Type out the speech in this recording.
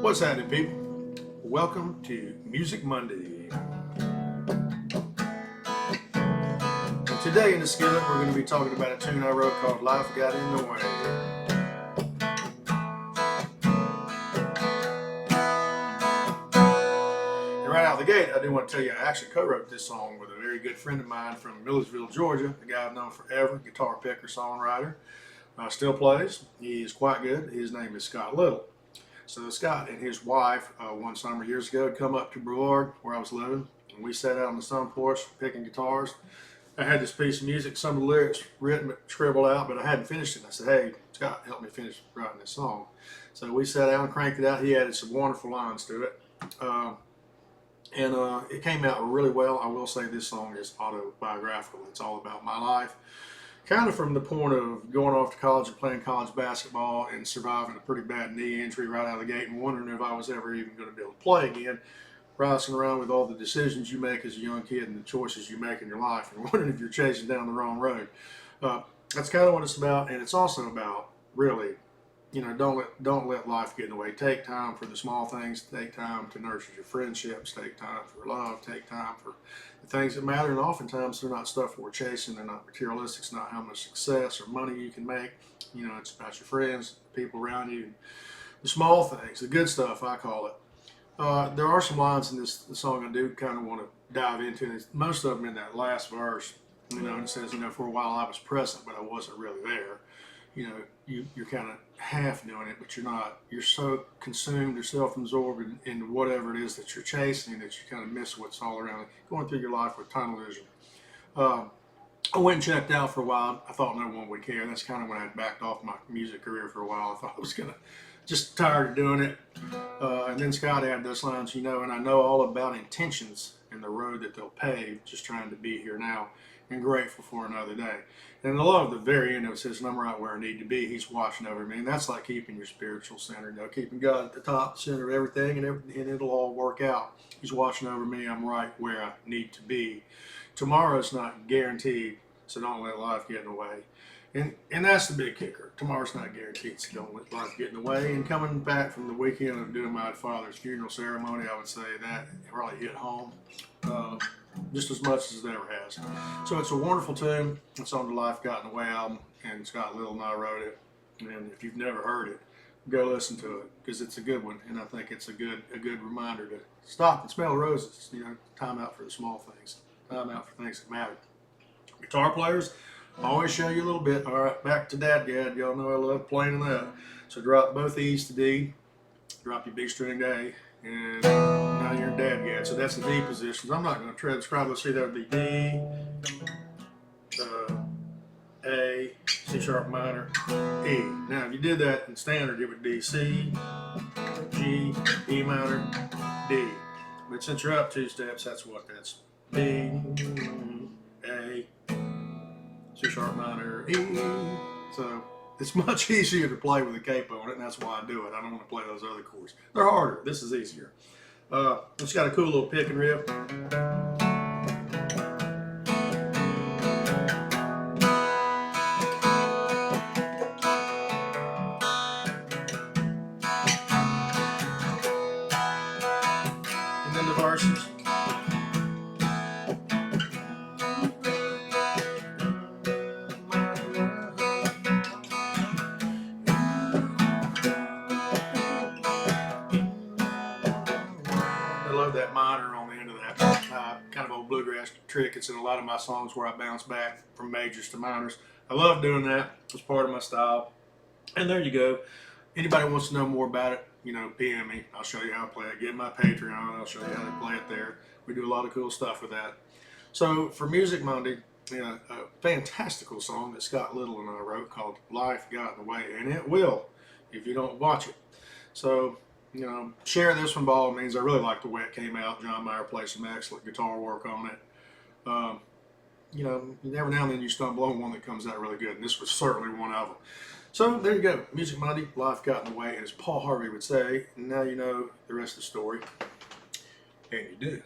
What's happening, people? Welcome to Music Monday. And today in the skillet, we're going to be talking about a tune I wrote called Life Got in the Way. And right out of the gate, I do want to tell you I actually co-wrote this song with a very good friend of mine from Millersville, Georgia, a guy I've known forever, guitar picker, songwriter. Still plays. He is quite good. His name is Scott Little. So Scott and his wife, one summer years ago, had come up to Brevard, where I was living, and we sat out on the sun porch picking guitars. I had this piece of music, some of the lyrics written, scribbled out, but I hadn't finished it. I said, "Hey, Scott, help me finish writing this song." So we sat down and cranked it out. He added some wonderful lines to it. It came out really well. I will say this song is autobiographical. It's all about my life. Kind of from the point of going off to college and playing college basketball and surviving a pretty bad knee injury right out of the gate and wondering if I was ever even going to be able to play again, wrestling around with all the decisions you make as a young kid and the choices you make in your life and wondering if you're chasing down the wrong road. That's kind of what it's about, and it's also about really, don't let life get in the way. Take time for the small things. Take time to nurture your friendships. Take time for love. Take time for the things that matter. And oftentimes they're not stuff we're chasing. They're not materialistic. It's not how much success or money you can make. It's about your friends, people around you, the small things, the good stuff, I call it. There are some lines in this song I do kind of want to dive into. And most of them in that last verse. It says, for a while I was present, but I wasn't really there. You're kind of half doing it, but you're not. You're so consumed or self-absorbed in whatever it is that you're chasing that you kind of miss what's all around, going through your life with tunnel vision. I went and checked out for a while. I thought no one would care. That's kind of when I backed off my music career for a while. I thought I was just tired of doing it. And then Scott had those lines, and I know all about intentions and the road that they'll pave, just trying to be here now and grateful for another day. And I love the very end of it says, "I'm right where I need to be. He's watching over me." And that's like keeping your spiritual center, keeping God at the top, center of everything, and it'll all work out. He's watching over me. I'm right where I need to be. Tomorrow's not guaranteed, so don't let life get in the way. And that's the big kicker. Tomorrow's not guaranteed, so don't let life get in the way. And coming back from the weekend of doing my father's funeral ceremony, I would say that really hit home. Just as much as it ever has. So it's a wonderful tune. It's on the Life Got in the Way album, and Scott Little and I wrote it. And if you've never heard it, go listen to it because it's a good one, and I think it's a good reminder to stop and smell roses. Time out for the small things. Time out for things that matter. Guitar players, always show you a little bit. All right, back to Dadgad. Y'all know I love playing that. So drop both E's to D. Drop your B string to A. And now you're in Dadgad. So that's the D positions. I'm not going to transcribe. Let's see, that would be D, A, C sharp minor, E. Now, if you did that in standard, it would be C, G, E minor, D. But since you're up two steps, that's B, A, C sharp minor, E. So it's much easier to play with a capo on it, and that's why I do it. I don't want to play those other chords. They're harder. This is easier. It's got a cool little pick and riff. And then the verses. That minor on the end of that kind of old bluegrass trick. It's in a lot of my songs where I bounce back from majors to minors. I love doing that. It's part of my style. And there you go. Anybody wants to know more about it, PM me. I'll show you how to play it. Get my Patreon. I'll show you how to play it there. We do a lot of cool stuff with that. So for Music Monday, a fantastical song that Scott Little and I wrote called Life Got in the Way. And it will if you don't watch it. So share this one by all means. I really like the way it came out. John Mayer played some excellent guitar work on it. Every now and then you stumble on one that comes out really good, and this was certainly one of them. So there you go. Music Monday, Life Got in the Way, and as Paul Harvey would say, now you know the rest of the story, and you do.